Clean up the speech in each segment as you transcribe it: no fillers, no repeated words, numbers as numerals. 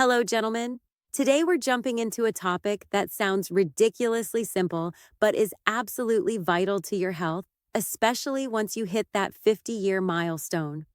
Hello, gentlemen. Today we're jumping into a topic that sounds ridiculously simple, but is absolutely vital to your health, especially once you hit that 50-year milestone.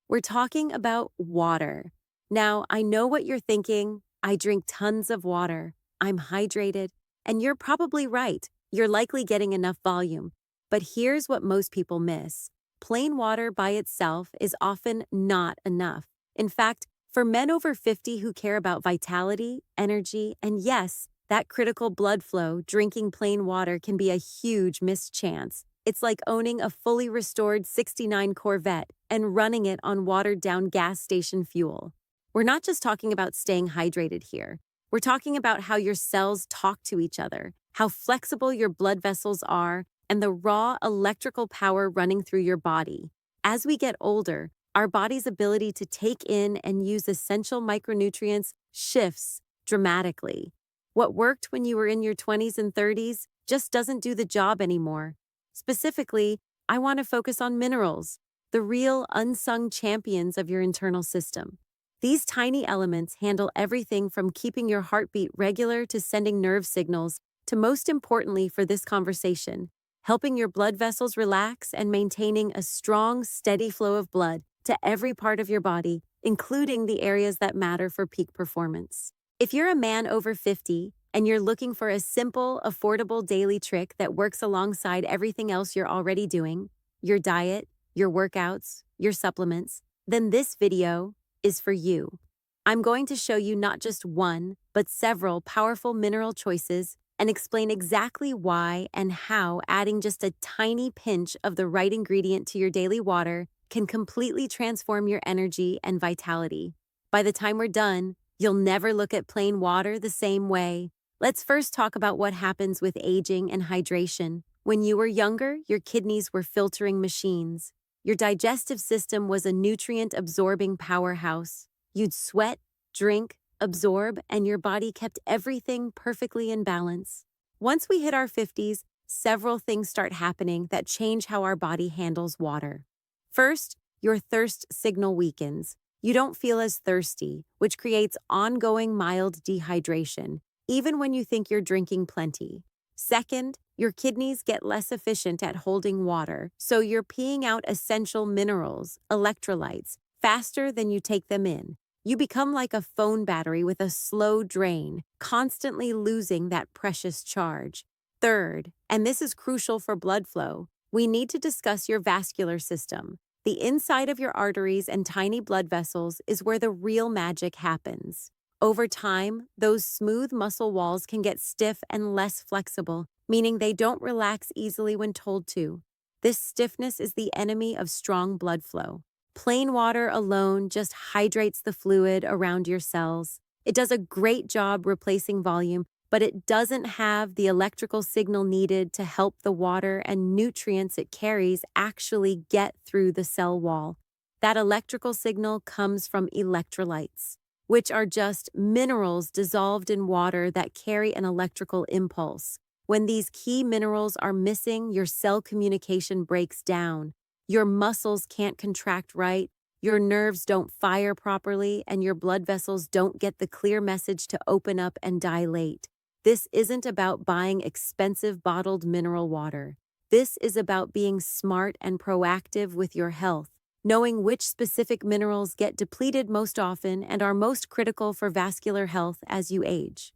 We're talking about water. Now, I know what you're thinking. I drink tons of water. I'm hydrated. And you're probably right. You're likely getting enough volume. But here's what most people miss. Plain water by itself is often not enough. In fact, for men over 50 who care about vitality, energy, and yes, that critical blood flow, drinking plain water can be a huge missed chance. It's like owning a fully restored 69 Corvette and running it on watered-down gas station fuel. We're not just talking about staying hydrated here. We're talking about how your cells talk to each other, how flexible your blood vessels are, and the raw electrical power running through your body. As we get older, our body's ability to take in and use essential micronutrients shifts dramatically. What worked when you were in your 20s and 30s just doesn't do the job anymore. Specifically, I want to focus on minerals, the real unsung champions of your internal system. These tiny elements handle everything from keeping your heartbeat regular to sending nerve signals to, most importantly for this conversation, helping your blood vessels relax and maintaining a strong, steady flow of blood to every part of your body, including the areas that matter for peak performance. If you're a man over 50 and you're looking for a simple, affordable daily trick that works alongside everything else you're already doing, your diet, your workouts, your supplements, then this video is for you. I'm going to show you not just one, but several powerful mineral choices and explain exactly why and how adding just a tiny pinch of the right ingredient to your daily water can completely transform your energy and vitality. By the time we're done, you'll never look at plain water the same way. Let's first talk about what happens with aging and hydration. When you were younger, your kidneys were filtering machines. Your digestive system was a nutrient-absorbing powerhouse. You'd sweat, drink, absorb, and your body kept everything perfectly in balance. Once we hit our 50s, several things start happening that change how our body handles water. First, your thirst signal weakens. You don't feel as thirsty, which creates ongoing mild dehydration, even when you think you're drinking plenty. Second, your kidneys get less efficient at holding water, so you're peeing out essential minerals, electrolytes, faster than you take them in. You become like a phone battery with a slow drain, constantly losing that precious charge. Third, and this is crucial for blood flow, we need to discuss your vascular system. The inside of your arteries and tiny blood vessels is where the real magic happens. Over time, those smooth muscle walls can get stiff and less flexible, meaning they don't relax easily when told to. This stiffness is the enemy of strong blood flow. Plain water alone just hydrates the fluid around your cells. It does a great job replacing volume, but it doesn't have the electrical signal needed to help the water and nutrients it carries actually get through the cell wall. That electrical signal comes from electrolytes, which are just minerals dissolved in water that carry an electrical impulse. When these key minerals are missing, your cell communication breaks down. Your muscles can't contract right, your nerves don't fire properly, and your blood vessels don't get the clear message to open up and dilate. This isn't about buying expensive bottled mineral water. This is about being smart and proactive with your health, knowing which specific minerals get depleted most often and are most critical for vascular health as you age.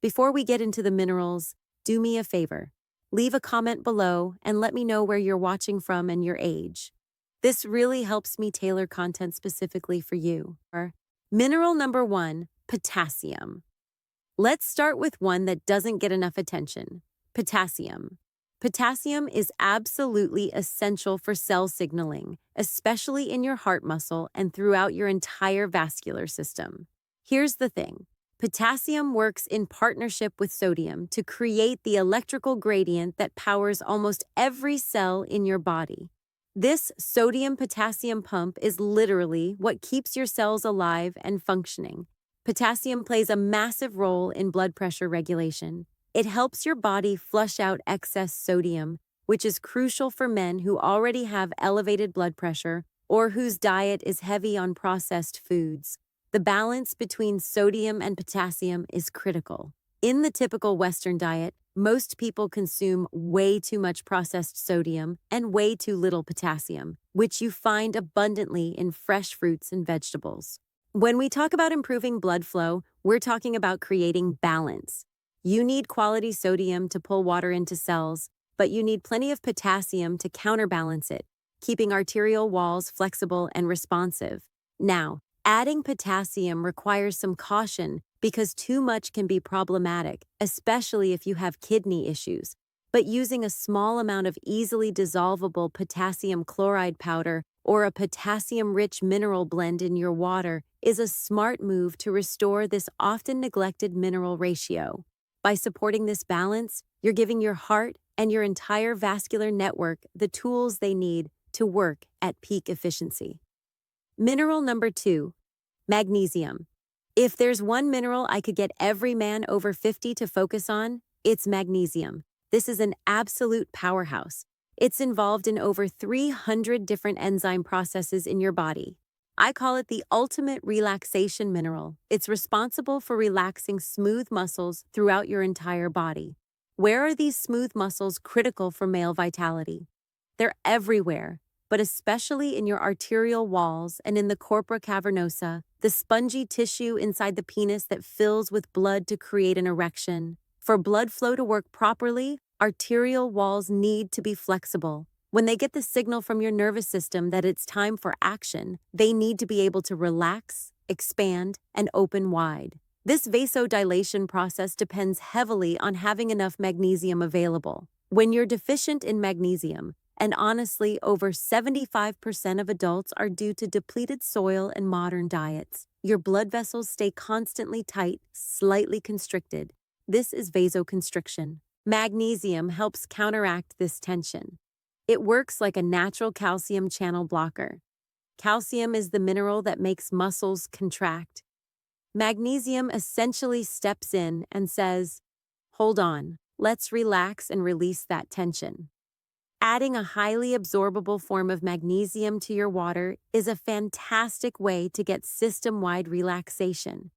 Before we get into the minerals, do me a favor. Leave a comment below and let me know where you're watching from and your age. This really helps me tailor content specifically for you. Mineral number 1, potassium. Let's start with one that doesn't get enough attention, potassium. Potassium is absolutely essential for cell signaling, especially in your heart muscle and throughout your entire vascular system. Here's the thing. Potassium works in partnership with sodium to create the electrical gradient that powers almost every cell in your body. This sodium-potassium pump is literally what keeps your cells alive and functioning. Potassium plays a massive role in blood pressure regulation. It helps your body flush out excess sodium, which is crucial for men who already have elevated blood pressure or whose diet is heavy on processed foods. The balance between sodium and potassium is critical. In the typical Western diet, most people consume way too much processed sodium and way too little potassium, which you find abundantly in fresh fruits and vegetables. When we talk about improving blood flow, we're talking about creating balance. You need quality sodium to pull water into cells, but you need plenty of potassium to counterbalance it, keeping arterial walls flexible and responsive. Now, adding potassium requires some caution because too much can be problematic, especially if you have kidney issues. But using a small amount of easily dissolvable potassium chloride powder or a potassium-rich mineral blend in your water is a smart move to restore this often neglected mineral ratio. By supporting this balance, you're giving your heart and your entire vascular network the tools they need to work at peak efficiency. Mineral number 2, magnesium. If there's one mineral I could get every man over 50 to focus on, it's magnesium. This is an absolute powerhouse. It's involved in over 300 different enzyme processes in your body. I call it the ultimate relaxation mineral. It's responsible for relaxing smooth muscles throughout your entire body. Where are these smooth muscles critical for male vitality? They're everywhere, but especially in your arterial walls and in the corpora cavernosa, the spongy tissue inside the penis that fills with blood to create an erection. For blood flow to work properly, arterial walls need to be flexible. When they get the signal from your nervous system that it's time for action, they need to be able to relax, expand, and open wide. This vasodilation process depends heavily on having enough magnesium available. When you're deficient in magnesium, and honestly, over 75% of adults are due to depleted soil and modern diets, your blood vessels stay constantly tight, slightly constricted. This is vasoconstriction. Magnesium helps counteract this tension. It works like a natural calcium channel blocker. Calcium is the mineral that makes muscles contract. Magnesium essentially steps in and says, "Hold on, let's relax and release that tension." Adding a highly absorbable form of magnesium to your water is a fantastic way to get system-wide relaxation.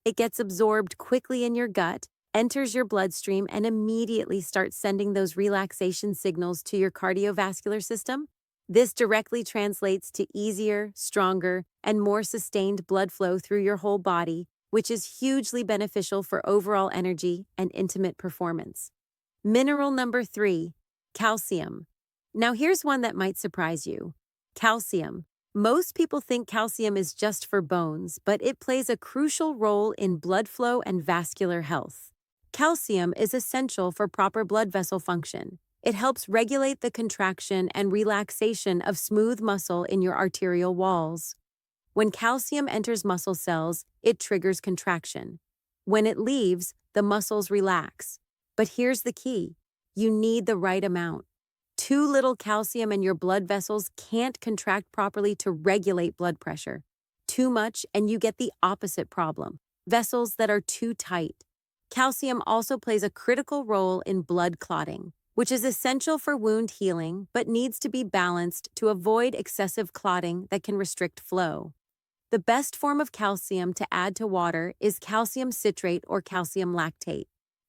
It gets absorbed quickly in your gut, enters your bloodstream, and immediately starts sending those relaxation signals to your cardiovascular system. This directly translates to easier, stronger, and more sustained blood flow through your whole body, which is hugely beneficial for overall energy and intimate performance. Mineral number 3, calcium. Now here's one that might surprise you. Calcium. Most people think calcium is just for bones, but it plays a crucial role in blood flow and vascular health. Calcium is essential for proper blood vessel function. It helps regulate the contraction and relaxation of smooth muscle in your arterial walls. When calcium enters muscle cells, it triggers contraction. When it leaves, the muscles relax. But here's the key. You need the right amount. Too little calcium and your blood vessels can't contract properly to regulate blood pressure. Too much and you get the opposite problem, vessels that are too tight. Calcium also plays a critical role in blood clotting, which is essential for wound healing but needs to be balanced to avoid excessive clotting that can restrict flow. The best form of calcium to add to water is calcium citrate or calcium lactate.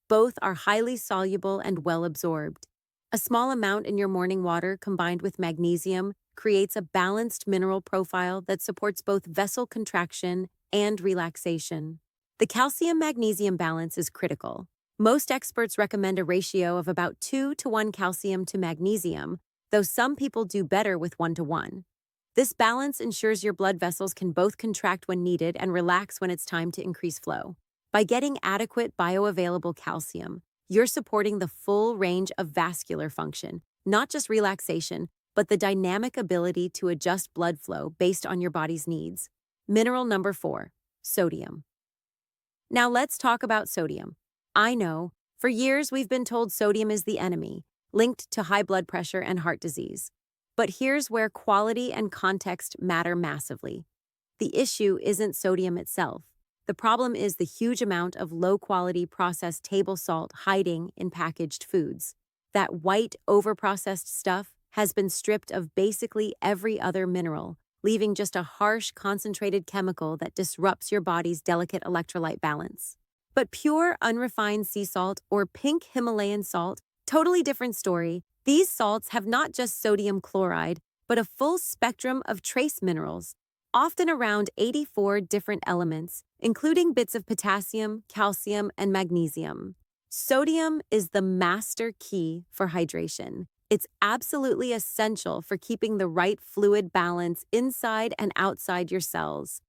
Both are highly soluble and well absorbed. A small amount in your morning water combined with magnesium creates a balanced mineral profile that supports both vessel contraction and relaxation. The calcium-magnesium balance is critical. Most experts recommend a ratio of about 2 to 1 calcium to magnesium, though some people do better with 1 to 1. This balance ensures your blood vessels can both contract when needed and relax when it's time to increase flow. By getting adequate bioavailable calcium, you're supporting the full range of vascular function, not just relaxation, but the dynamic ability to adjust blood flow based on your body's needs. Mineral number 4, sodium. Now let's talk about sodium. I know, for years we've been told sodium is the enemy, linked to high blood pressure and heart disease. But here's where quality and context matter massively. The issue isn't sodium itself. The problem is the huge amount of low-quality processed table salt hiding in packaged foods. That white, overprocessed stuff has been stripped of basically every other mineral, leaving just a harsh, concentrated chemical that disrupts your body's delicate electrolyte balance. But pure, unrefined sea salt or pink Himalayan salt, totally different story. These salts have not just sodium chloride, but a full spectrum of trace minerals, often around 84 different elements, including bits of potassium, calcium, and magnesium. Sodium is the master key for hydration. It's absolutely essential for keeping the right fluid balance inside and outside your cells.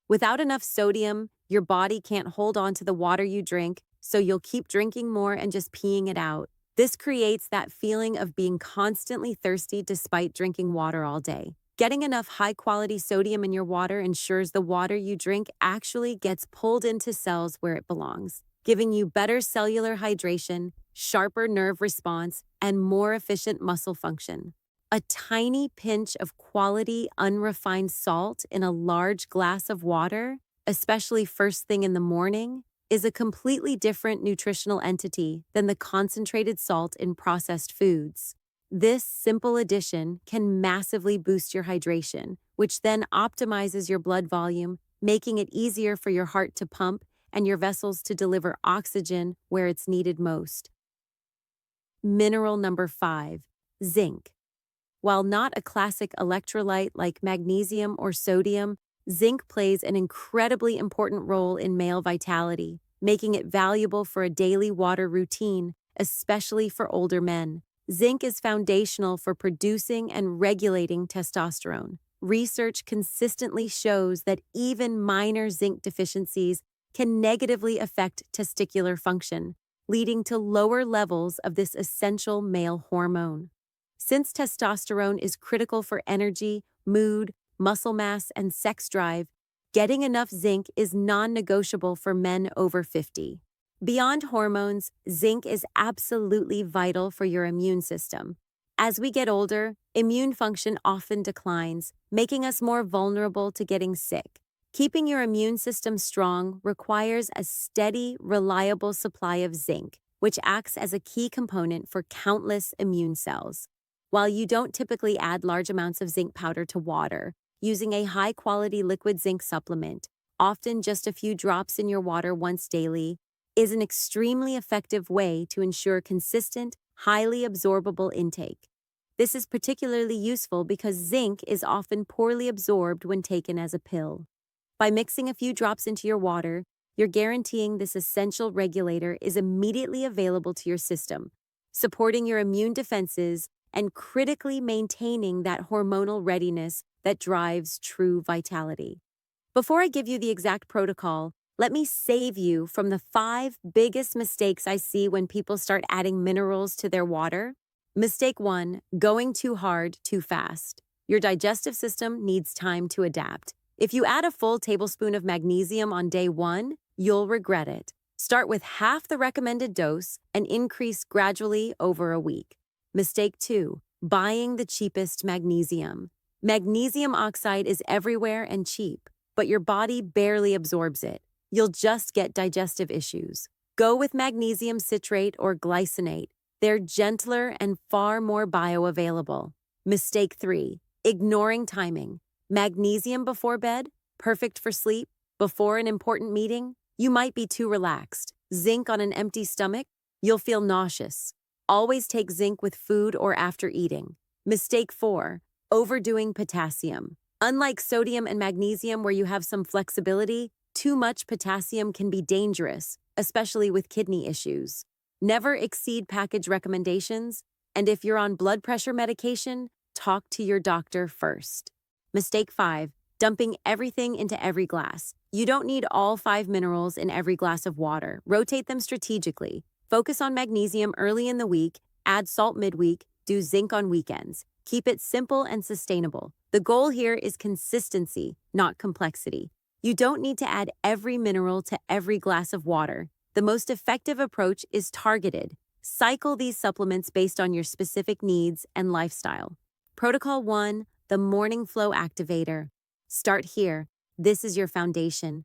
Without enough sodium, your body can't hold on to the water you drink, so you'll keep drinking more and just peeing it out. This creates that feeling of being constantly thirsty despite drinking water all day. Getting enough high-quality sodium in your water ensures the water you drink actually gets pulled into cells where it belongs, giving you better cellular hydration, sharper nerve response, and more efficient muscle function. A tiny pinch of quality, unrefined salt in a large glass of water, especially first thing in the morning, is a completely different nutritional entity than the concentrated salt in processed foods. This simple addition can massively boost your hydration, which then optimizes your blood volume, making it easier for your heart to pump and your vessels to deliver oxygen where it's needed most. Mineral number 5, zinc. While not a classic electrolyte like magnesium or sodium, zinc plays an incredibly important role in male vitality, making it valuable for a daily water routine, especially for older men. Zinc is foundational for producing and regulating testosterone. Research consistently shows that even minor zinc deficiencies can negatively affect testicular function, leading to lower levels of this essential male hormone. Since testosterone is critical for energy, mood, muscle mass, and sex drive, getting enough zinc is non-negotiable for men over 50. Beyond hormones, zinc is absolutely vital for your immune system. As we get older, immune function often declines, making us more vulnerable to getting sick. Keeping your immune system strong requires a steady, reliable supply of zinc, which acts as a key component for countless immune cells. While you don't typically add large amounts of zinc powder to water, using a high-quality liquid zinc supplement, often just a few drops in your water once daily, is an extremely effective way to ensure consistent, highly absorbable intake. This is particularly useful because zinc is often poorly absorbed when taken as a pill. By mixing a few drops into your water, you're guaranteeing this essential regulator is immediately available to your system, supporting your immune defenses and critically maintaining that hormonal readiness that drives true vitality. Before I give you the exact protocol, let me save you from the 5 biggest mistakes I see when people start adding minerals to their water. Mistake 1, going too hard, too fast. Your digestive system needs time to adapt. If you add a full tablespoon of magnesium on day 1, you'll regret it. Start with half the recommended dose and increase gradually over a week. Mistake 2, buying the cheapest magnesium. Magnesium oxide is everywhere and cheap, but your body barely absorbs it. You'll just get digestive issues. Go with magnesium citrate or glycinate. They're gentler and far more bioavailable. Mistake 3, ignoring timing. Magnesium before bed, perfect for sleep. Before an important meeting, you might be too relaxed. Zinc on an empty stomach, you'll feel nauseous. Always take zinc with food or after eating. Mistake 4, overdoing potassium. Unlike sodium and magnesium where you have some flexibility, too much potassium can be dangerous, especially with kidney issues. Never exceed package recommendations, and if you're on blood pressure medication, talk to your doctor first. Mistake 5, dumping everything into every glass. You don't need all 5 minerals in every glass of water. Rotate them strategically. Focus on magnesium early in the week, add salt midweek, do zinc on weekends. Keep it simple and sustainable. The goal here is consistency, not complexity. You don't need to add every mineral to every glass of water. The most effective approach is targeted. Cycle these supplements based on your specific needs and lifestyle. Protocol 1, the Morning Flow Activator. Start here. This is your foundation.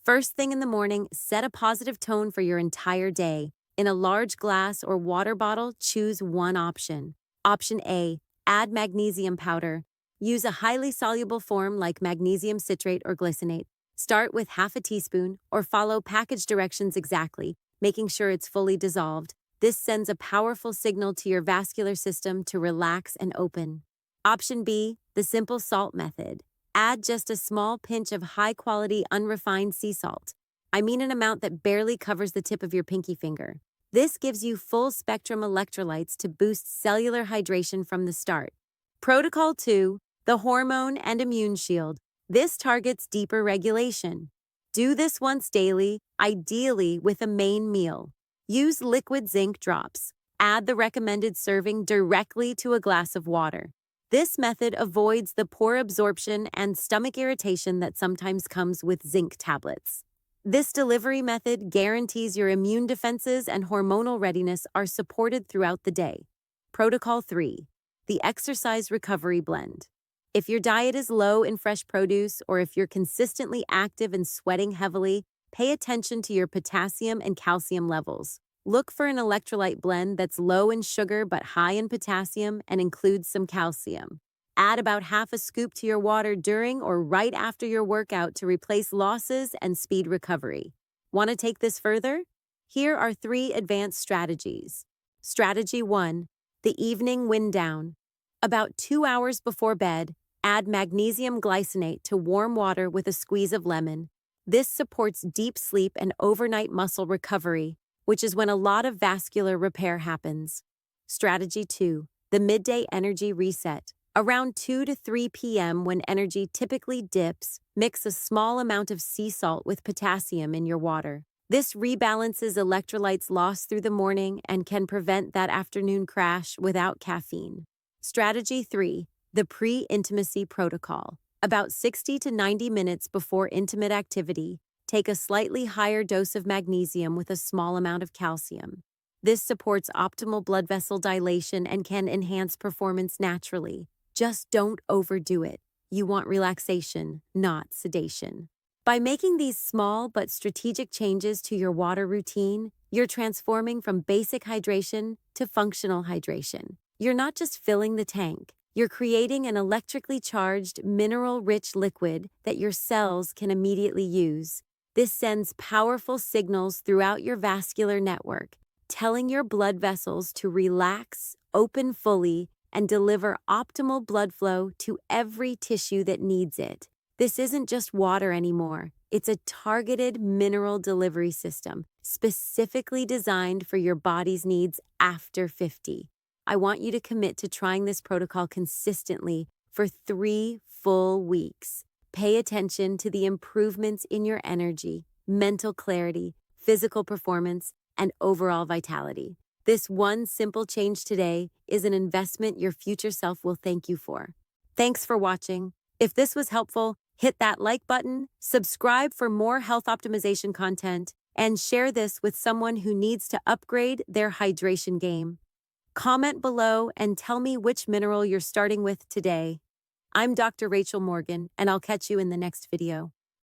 First thing in the morning, set a positive tone for your entire day. In a large glass or water bottle, choose one option. Option A, add magnesium powder. Use a highly soluble form like magnesium citrate or glycinate. Start with half a teaspoon or follow package directions exactly, making sure it's fully dissolved. This sends a powerful signal to your vascular system to relax and open. Option B, the simple salt method. Add just a small pinch of high-quality unrefined sea salt. I mean an amount that barely covers the tip of your pinky finger. This gives you full-spectrum electrolytes to boost cellular hydration from the start. Protocol 2, the hormone and immune shield. This targets deeper regulation. Do this once daily, ideally with a main meal. Use liquid zinc drops. Add the recommended serving directly to a glass of water. This method avoids the poor absorption and stomach irritation that sometimes comes with zinc tablets. This delivery method guarantees your immune defenses and hormonal readiness are supported throughout the day. Protocol 3, the exercise recovery blend. If your diet is low in fresh produce or if you're consistently active and sweating heavily, pay attention to your potassium and calcium levels. Look for an electrolyte blend that's low in sugar but high in potassium and includes some calcium. Add about half a scoop to your water during or right after your workout to replace losses and speed recovery. Want to take this further? Here are 3 advanced strategies. Strategy 1, the evening wind down. About 2 hours before bed, add magnesium glycinate to warm water with a squeeze of lemon. This supports deep sleep and overnight muscle recovery, which is when a lot of vascular repair happens. Strategy 2, the midday energy reset. Around 2 to 3 p.m. when energy typically dips, mix a small amount of sea salt with potassium in your water. This rebalances electrolytes lost through the morning and can prevent that afternoon crash without caffeine. Strategy 3, the pre-intimacy protocol. About 60 to 90 minutes before intimate activity, take a slightly higher dose of magnesium with a small amount of calcium. This supports optimal blood vessel dilation and can enhance performance naturally. Just don't overdo it. You want relaxation, not sedation. By making these small but strategic changes to your water routine, you're transforming from basic hydration to functional hydration. You're not just filling the tank, you're creating an electrically charged, mineral-rich liquid that your cells can immediately use. This sends powerful signals throughout your vascular network, telling your blood vessels to relax, open fully, and deliver optimal blood flow to every tissue that needs it. This isn't just water anymore. It's a targeted mineral delivery system, specifically designed for your body's needs after 50. I want you to commit to trying this protocol consistently for 3 full weeks. Pay attention to the improvements in your energy, mental clarity, physical performance, and overall vitality. This one simple change today is an investment your future self will thank you for. Thanks for watching. If this was helpful, hit that like button, subscribe for more health optimization content, and share this with someone who needs to upgrade their hydration game. Comment below and tell me which mineral you're starting with today. I'm Dr. Rachel Morgan, and I'll catch you in the next video.